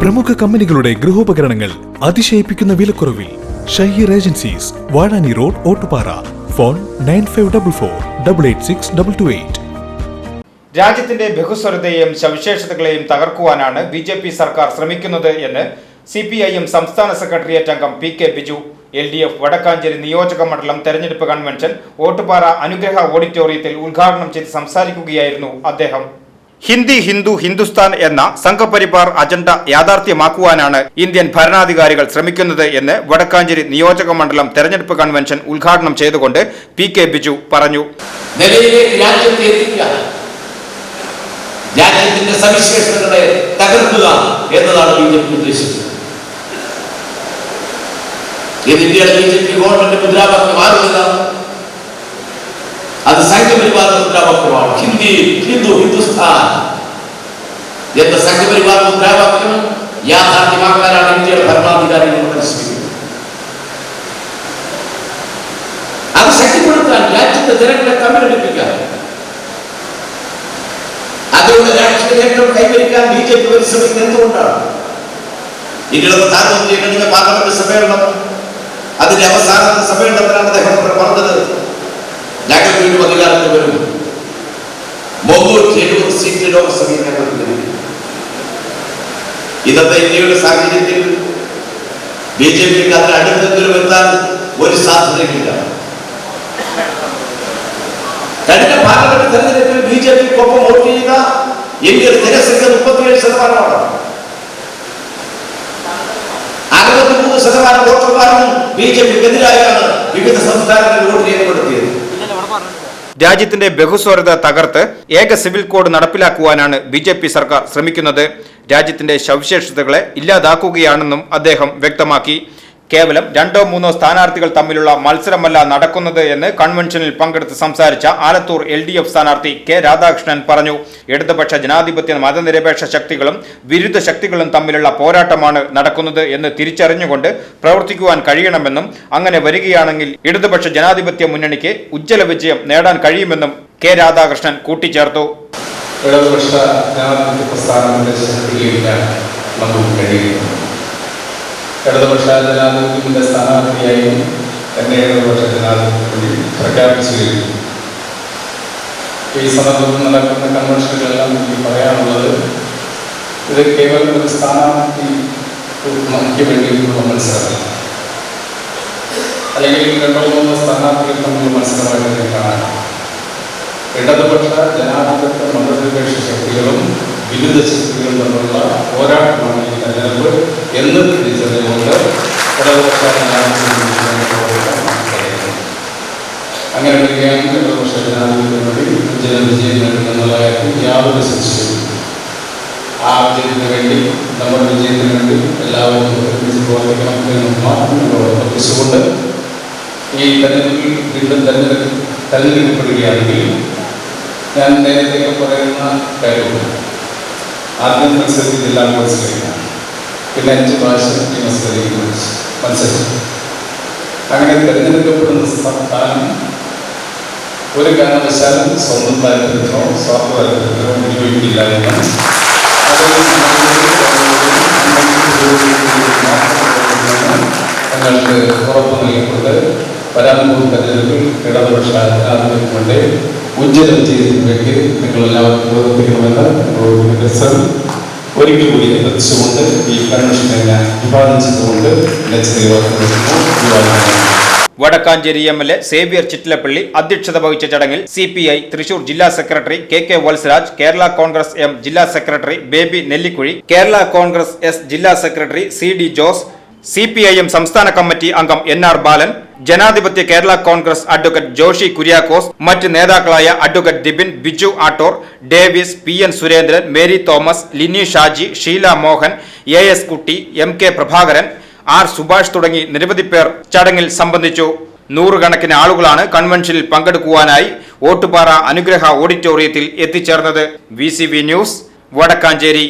പ്രമുഖ കമ്പനികളുടെ ഗൃഹോപകരണങ്ങൾ അതിശയിപ്പിക്കുന്ന വിലക്കുറവിൽ. Shaheer agencies, Vazhani road, Ottupara. Phone 9544886228. രാജ്യത്തിന്റെ ബഹുസ്വരതയെയും സവിശേഷതകളെയും തകർക്കുവാനാണ് BJP സർക്കാർ ശ്രമിക്കുന്നത് എന്ന് CPIM സംസ്ഥാന സെക്രട്ടേറിയറ്റ് അംഗം PK ബിജു. LDF വടക്കാഞ്ചേരി നിയോജക മണ്ഡലം തെരഞ്ഞെടുപ്പ് കൺവെൻഷൻ ഓട്ടുപാറ അനുഗ്രഹ ഓഡിറ്റോറിയത്തിൽ ഉദ്ഘാടനം ചെയ്ത് സംസാരിക്കുകയായിരുന്നു അദ്ദേഹം. ഹിന്ദി ഹിന്ദു ഹിന്ദുസ്ഥാൻ എന്ന സംഘപരിവാർ അജണ്ട യാഥാർത്ഥ്യമാക്കുവാനാണ് ഇന്ത്യൻ ഭരണാധികാരികൾ ശ്രമിക്കുന്നത് എന്ന് വടക്കാഞ്ചേരി നിയോജക മണ്ഡലം തെരഞ്ഞെടുപ്പ് കൺവെൻഷൻ ഉദ്ഘാടനം ചെയ്തുകൊണ്ട് PK ബിജു പറഞ്ഞു. രാജ്യത്തിന്റെ സവിശേഷതകളെ തകർക്കുക എന്നതാണ് BJP ഉദ്ദേശിച്ചത്. ഇന്ത്യയുടെ BJP ഗവൺമെന്റ് മുദ്രാവാക്യം മാറുന്നില്ല. അത് സംഘപരിവാർ മുദ്രാവാക്യമാണ്. ഹിന്ദി ഹിന്ദു ഹിന്ദുസ്ഥാൻ എന്ന സംഘപരിവാർ മുദ്രാവാക്യം യാഥാർത്ഥ്യമാക്കാനാണ് ഇന്ത്യയുടെ ഭരണാധികാരികൾ പരിശ്രമിക്കുന്നത്. അത് ശക്തിപ്പെടുത്താൻ, രാജ്യത്തെ ജനങ്ങളെ തമ്മിലടിപ്പിക്കാൻ, അതുകൊണ്ട് രാഷ്ട്രീയ നേട്ടം കൈവരിക്കാൻ BJP പരിശ്രമിക്കുന്നത് എന്തുകൊണ്ടാണ്? ഇന്ത്യയുടെ പ്രധാനമന്ത്രി കഴിഞ്ഞ പാർലമെന്റ് സമ്മേളനം, അതിന്റെ അവസാനത്തെ സമ്മേളനത്തിലാണ് അദ്ദേഹം പറഞ്ഞത്, ഞങ്ങൾ വീണ്ടും അധികാരത്തിൽ വരും, 370 സീറ്റ് ലോക്സഭയിൽ ഞങ്ങൾക്ക് ലഭിക്കും. ഇന്നത്തെ ഇന്ത്യയുടെ സാഹചര്യത്തിൽ BJPക്ക് അതിന് അടുത്തെങ്കിലും എത്താൻ ഒരു സാധ്യതയില്ല. കഴിഞ്ഞ പാർലമെന്റ് തെരഞ്ഞെടുപ്പിൽ BJPക്കൊപ്പം വോട്ട് ചെയ്ത ഇന്ത്യയുടെ ജനസംഖ്യ 37%. 63% വോട്ടർമാരും BJPക്കെതിരായാണ് വിവിധ സംസ്ഥാനങ്ങളിൽ വോട്ട് രേഖപ്പെടുത്തിയത്. രാജ്യത്തിന്റെ ബഹുസ്വരത തകർത്ത് ഏക സിവിൽ കോഡ് നടപ്പിലാക്കുവാനാണ് BJP സർക്കാർ ശ്രമിക്കുന്നത്. രാജ്യത്തിന്റെ സവിശേഷതകളെ ഇല്ലാതാക്കുകയാണെന്നും അദ്ദേഹം വ്യക്തമാക്കി. കേവലം 2-3 സ്ഥാനാർത്ഥികൾ തമ്മിലുള്ള മത്സരമല്ല നടക്കുന്നത് എന്ന് കൺവെൻഷനിൽ പങ്കെടുത്ത് സംസാരിച്ച ആലത്തൂർ LDF സ്ഥാനാർത്ഥി K രാധാകൃഷ്ണൻ പറഞ്ഞു. ഇടതുപക്ഷ ജനാധിപത്യ മതനിരപേക്ഷ ശക്തികളും വിരുദ്ധ ശക്തികളും തമ്മിലുള്ള പോരാട്ടമാണ് നടക്കുന്നത് എന്ന് തിരിച്ചറിഞ്ഞുകൊണ്ട് പ്രവർത്തിക്കുവാൻ കഴിയണമെന്നും അങ്ങനെ വരികയാണെങ്കിൽ ഇടതുപക്ഷ ജനാധിപത്യ മുന്നണിക്ക് ഉജ്ജ്വല വിജയം നേടാൻ കഴിയുമെന്നും K രാധാകൃഷ്ണൻ കൂട്ടിച്ചേർത്തു. ഇടതുപക്ഷ ജനാധിപത്യ പ്രസ്ഥാനത്തിന്റെ ശക്തിയിലിരിക്കാൻ നമുക്ക് കഴിയുന്നു. ഇടതുപക്ഷ ജനാധിപത്യത്തിന്റെ സ്ഥാനാർത്ഥിയായി തന്നെ ഇടതുപക്ഷ ജനാധിപത്യം പ്രഖ്യാപിച്ചു കഴിഞ്ഞു. ഈ സന്ദർഭത്തിൽ നടക്കുന്ന കൺവെൻഷനുകളെല്ലാം എനിക്ക് പറയാനുള്ളത്, ഇത് കേവലം ഒരു സ്ഥാനാർത്ഥിക്ക് വേണ്ടിയിട്ടുള്ള മത്സരമല്ല, അല്ലെങ്കിൽ 2-3 സ്ഥാനാർത്ഥികൾ തമ്മിലുള്ള മത്സരമായിട്ട് കാണാൻ. ഇടതുപക്ഷ ജനാധിപത്യ മതനിരപേക്ഷ ശക്തികളും വിരുദ്ധ ശക്തികളും തമ്മിലുള്ള പോരാട്ടമാണ് ഈ തെരഞ്ഞെടുപ്പ് എന്ന് തിരിച്ചറിഞ്ഞുകൊണ്ട് ഇടതുപക്ഷ അങ്ങനെ വരികയാണെങ്കിൽ ഇടതുപക്ഷ ജനാധിപത്യത്തിന് ഉജ്ജ്വല വിജയം നേടുമെന്നുള്ള കാര്യത്തിൽ യാതൊരു സംശയവും. ആ വിജയത്തിന് വേണ്ടി, നമ്മുടെ വിജയത്തിന് വേണ്ടി എല്ലാവരും ഒരുമിച്ച് പ്രവർത്തിക്കണം എന്ന് മാത്രം പ്രവർത്തിച്ചുകൊണ്ട് ഈ തെരഞ്ഞെടുപ്പിൽ വീണ്ടും തെരഞ്ഞെടുക്കപ്പെടുകയാണെങ്കിൽ ഞാൻ നേരത്തെ പറയുന്ന കാര്യവും, ആദ്യം മത്സരത്തിൽ ജില്ലാ കോൺസിലാണ്, പിന്നെ 5 പ്രാവശ്യം മത്സരിച്ചു. അങ്ങനെ തിരഞ്ഞെടുക്കപ്പെടുന്ന സ്ഥാനം ഒരു കാരണവശാലും സ്വന്തം താല്പര്യത്തിനോ സ്വാർത്ഥ താല്പര്യത്തിനോ വിനിയോഗിക്കില്ല എന്ന് ഞങ്ങൾക്ക് ഉറപ്പ് നൽകിക്കൊണ്ട് വരാൻ പോകുന്ന തെരഞ്ഞെടുപ്പിൽ ഇടതുപക്ഷ ജനാധിപത്യം കൊണ്ട് ഉജ്ജ്വല വിജയത്തിന് വേണ്ടി നിങ്ങളെല്ലാവരും പ്രവർത്തിക്കണമെന്ന് ഒരിക്കൽ കൂടി എത്തിച്ചുകൊണ്ട് ഈ കൺവെൻഷനെ ഞാൻ വിഭാവനം ചെയ്തുകൊണ്ട് വടക്കാഞ്ചേരി MLA സേവ്യർ ചിറ്റിലപ്പള്ളി അധ്യക്ഷത വഹിച്ച ചടങ്ങിൽ CPI തൃശൂർ ജില്ലാ secretary KK Valsaraj, Kerala Congress M ജില്ലാ സെക്രട്ടറി ബേബി നെല്ലിക്കുഴി, കേരള കോൺഗ്രസ് S ജില്ലാ സെക്രട്ടറി CD ജോസ്, CPIM സംസ്ഥാന കമ്മിറ്റി അംഗം NR ബാലൻ, ജനാധിപത്യ കേരള കോൺഗ്രസ് അഡ്വക്കേറ്റ് ജോഷി കുര്യാക്കോസ്, മറ്റ് നേതാക്കളായ advocate Dibin, Biju Attore, Davis, PN Surendran, Mary Thomas, Lini Shaji, Sheela Mohan, AS Kutty, MK Prabhakaran, R Subhash തുടങ്ങി നിരവധി പേർ ചടങ്ങിൽ സംബന്ധിച്ചു. 100 കണക്കിന് ആളുകളാണ് കൺവെൻഷനിൽ പങ്കെടുക്കുവാനായി ഓട്ടുപാറ അനുഗ്രഹ ഓഡിറ്റോറിയത്തിൽ എത്തിച്ചേർന്നത്. VCV news, Vadakkanchery.